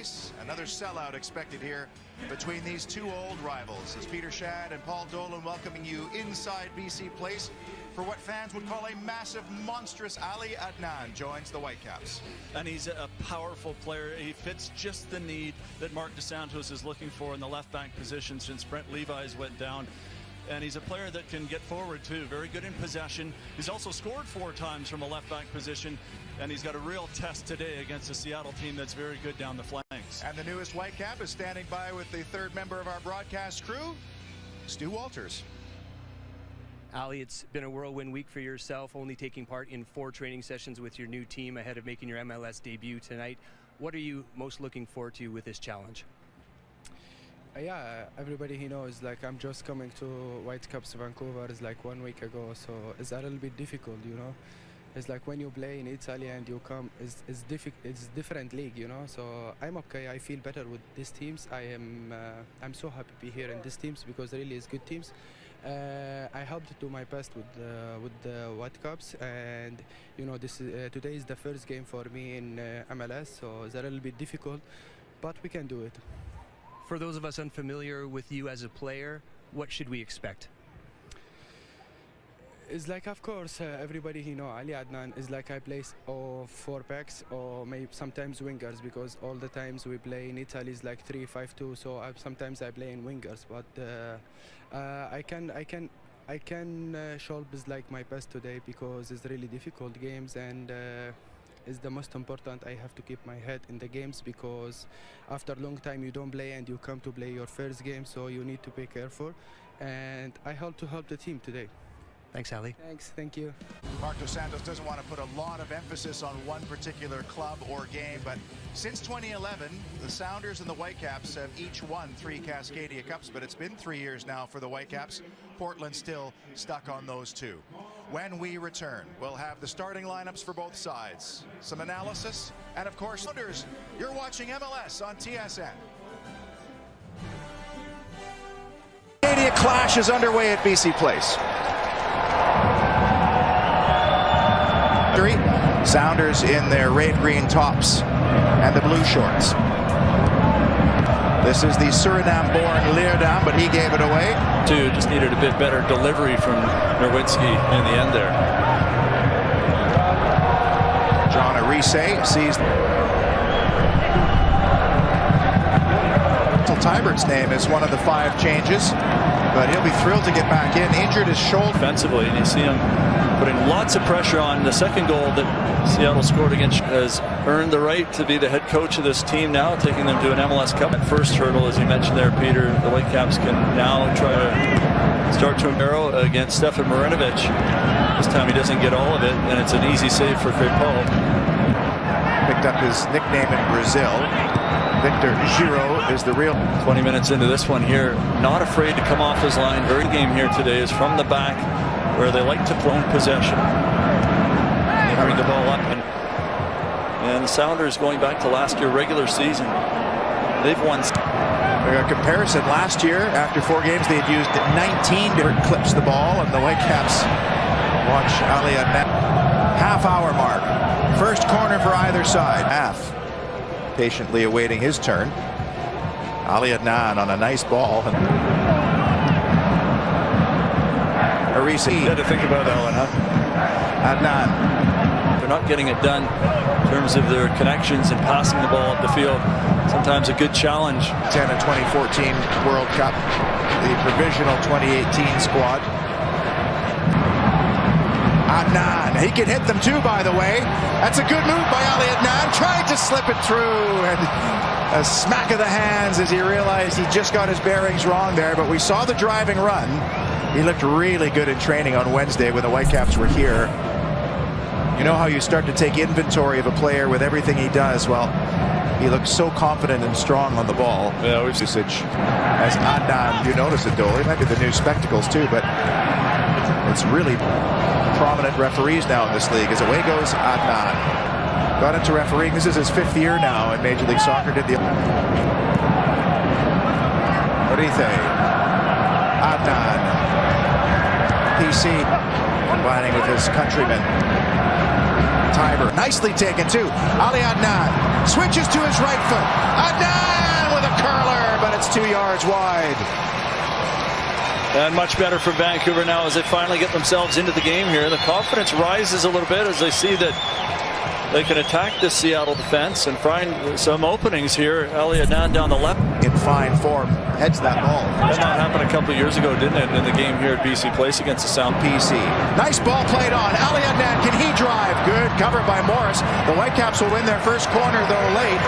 Place. Another sellout expected here between these two old rivals, as Peter Shad and Paul Dolan welcoming you inside BC Place for what fans would call a massive, monstrous Ali Adnan joins the Whitecaps. And he's a powerful player. He fits just the need that Mark DeSantos is looking for in the left back position since Brent Levi's went down. And he's a player that can get forward too, very good in possession. He's also scored 4 times from a left back position, and he's got a real test today against a Seattle team that's very good down the flanks. And the newest Whitecap is standing by with the third member of our broadcast crew, Stu Walters. Ali, it's been a whirlwind week for yourself, only taking part in 4 training sessions with your new team ahead of making your MLS debut tonight. What are you most looking forward to with this challenge? Yeah, everybody he knows, like, I'm just coming to Whitecaps Vancouver is like 1 week ago, so it's a little bit difficult, you know. It's like when you play in Italy and you come, it's different league, you know. So I'm okay. I feel better with these teams. I'm so happy to be here in these teams because really it's good teams. I hope to do my best with the Whitecaps, and you know, today is the first game for me in MLS, so it's a little bit difficult, but we can do it. For those of us unfamiliar with you as a player, what should we expect? It's like, of course, everybody Ali Adnan is like I play 4 backs or maybe sometimes wingers, because all the times we play in Italy is like 3-5-2. So sometimes I play in wingers, but I can show like my best today because it's really difficult games, and is the most important. I have to keep my head in the games because after a long time you don't play and you come to play your first game, so you need to be careful, and I hope to help the team today. Thanks, Ali. Thanks, thank you. Mark DeSantos doesn't want to put a lot of emphasis on one particular club or game, but since 2011, the Sounders and the Whitecaps have each won 3 Cascadia Cups, but it's been 3 years now for the Whitecaps. Portland still stuck on those 2. When we return, we'll have the starting lineups for both sides, some analysis, and of course, Sounders, you're watching MLS on TSN. Cascadia clash is underway at BC Place. Sounders in their red green tops and the blue shorts. This is the Suriname-born Leerdam, but he gave it away. Just needed a bit better delivery from Nerwinski in the end there. John Arise sees Tybert's name is one of the 5 changes, but he'll be thrilled to get back in. Injured his shoulder. Defensively, and you see him putting lots of pressure on. The second goal that Seattle scored against has earned the right to be the head coach of this team now, taking them to an MLS Cup. That first hurdle, as you mentioned there, Peter, the Whitecaps can now try to start to arrow against Stefan Marinovic. This time he doesn't get all of it, and it's an easy save for Craig Paul. Picked up his nickname in Brazil. Victor Giro is the real. 20 minutes into this one here, not afraid to come off his line. Very game here today is from the back, where they like to play possession. They bring the ball up, and the Sounders, going back to last year regular season, they've won. A comparison last year, after 4 games, they had used 19 different clips the ball, and the Whitecaps watch Ali Adnan. Half-hour mark. First corner for either side. Half. Patiently awaiting his turn. Ali Adnan on a nice ball. Arise. You had to think about that one, huh? Adnan. They're not getting it done in terms of their connections and passing the ball up the field. Sometimes a good challenge. 10 of 2014 World Cup, the provisional 2018 squad. Adnan, he can hit them too, by the way. That's a good move by Ali Adnan. Tried to slip it through, and a smack of the hands as he realized he just got his bearings wrong there. But we saw the driving run. He looked really good in training on Wednesday when the Whitecaps were here. You know how you start to take inventory of a player with everything he does? Well, he looks so confident and strong on the ball. Yeah, usage as Adnan. You notice it, though. It might be the new spectacles too, but it's really prominent referees now in this league. As away goes Adnan. Got into refereeing. This is his 5th year now in Major League Soccer. Did the Orithe. Adnan. PC combining with his countryman. Tiber. Nicely taken too. Ali Adnan switches to his right foot. Adnan It's 2 yards wide. And much better for Vancouver now as they finally get themselves into the game here. The confidence rises a little bit as they see that they can attack this Seattle defense and find some openings here. Adnan down the left. In fine form, heads that ball. That happened a couple of years ago, didn't it, in the game here at BC Place against the Sound PC. Nice ball played on. Adnan, can he drive? Good, covered by Morris. The Whitecaps will win their first corner, though, late.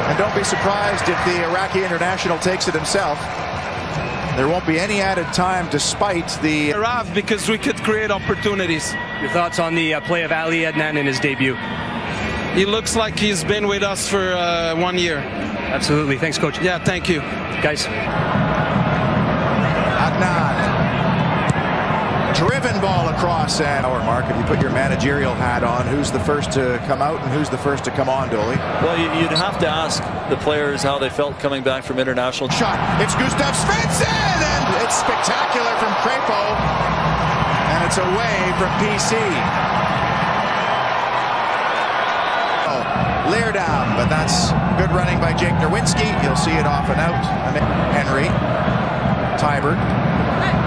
And don't be surprised if the Iraqi international takes it himself. There won't be any added time despite the... Because we could create opportunities. Your thoughts on the play of Adnan in his debut? He looks like he's been with us for 1 year. Absolutely. Thanks, Coach. Yeah, thank you. Guys. Adnan. Driven ball across. And Mark, if you put your managerial hat on, who's the first to come out and who's the first to come on, Dooley? Well, you'd have to ask the players how they felt coming back from international. Shot. It's Gustav Svensson, and it's spectacular from Crapo. And it's away from PC. Leerdam, but that's good running by Jake Nerwinski. You'll see it off and out. Henry, Tybert,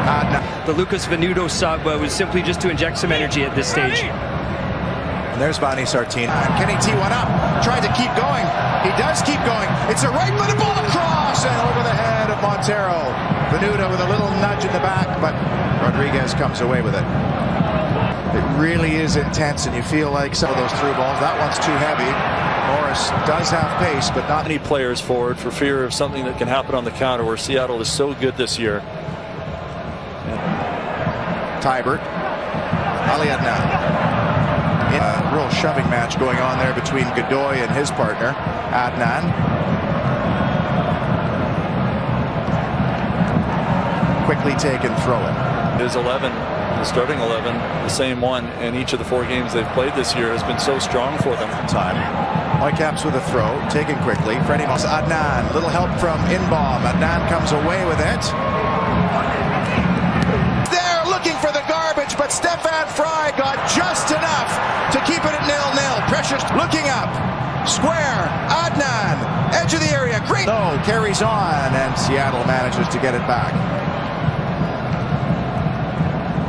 Adnan. The Lucas Venuto sub was simply just to inject some energy at this stage. And there's Vani Sartini. Kenny T one up, tried to keep going. He does keep going. It's a right-footed ball across and over the head of Montero. Venuto with a little nudge in the back, but Rodriguez comes away with it. It really is intense, and you feel like some of those through balls. That one's too heavy. Morris does have pace, but not many players forward for fear of something that can happen on the counter, where Seattle is so good this year. Tybert, Adnan. A real shoving match going on there between Godoy and his partner, Adnan. Quickly taken, throw it. His 11. The starting 11, the same one in each of the 4 games they've played this year, has been so strong for them. Time. Whitecaps with a throw, taken quickly. Freddie Moss, Adnan, little help from Inbaum. Adnan comes away with it. They're looking for the garbage, but Stefan Fry got just enough to keep it at 0-0. Pressure looking up. Square, Adnan, edge of the area. Great. No, carries on, and Seattle manages to get it back.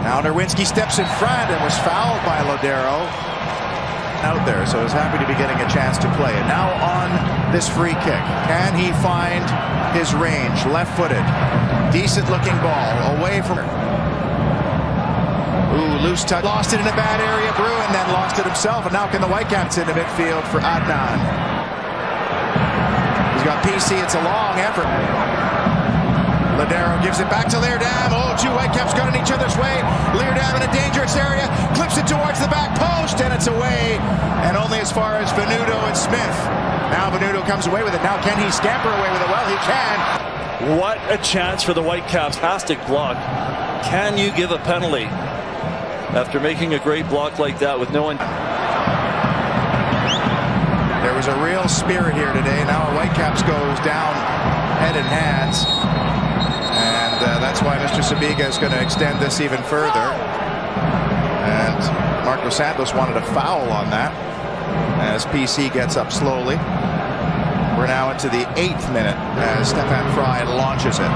Now Nerwinski steps in front and was fouled by Lodero out there, so he's happy to be getting a chance to play. And now on this free kick, can he find his range? Left-footed, decent-looking ball away from her. Ooh, loose touch, lost it in a bad area. Bruin then lost it himself, and now can the Whitecaps into midfield for Adnan. He's got PC. It's a long effort. Lodero gives it back to Leerdam. Oh, 2 Whitecaps got in each other's way. Leerdam in a dangerous area. Clips it towards the back post, and it's away. And only as far as Venuto and Smith. Now Venuto comes away with it. Now can he scamper away with it? Well, he can. What a chance for the Whitecaps. Fantastic block. Can you give a penalty after making a great block like that with no one? There was a real spirit here today. Now Whitecaps goes down head and hands. And that's why Mr. Sabiga is going to extend this even further. And Marco Santos wanted a foul on that as PC gets up slowly. We're now into the 8th minute as Stefan Fry launches it.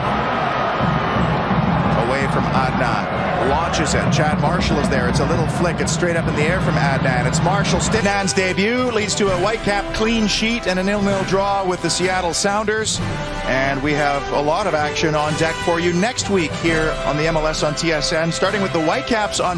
Away from Adnan. Launches it. Chad Marshall is there. It's a little flick. It's straight up in the air from Adnan. It's Marshall. Adnan's debut leads to a Whitecap clean sheet and a 0-0 draw with the Seattle Sounders. And we have a lot of action on deck for you next week here on the MLS on TSN, starting with the Whitecaps on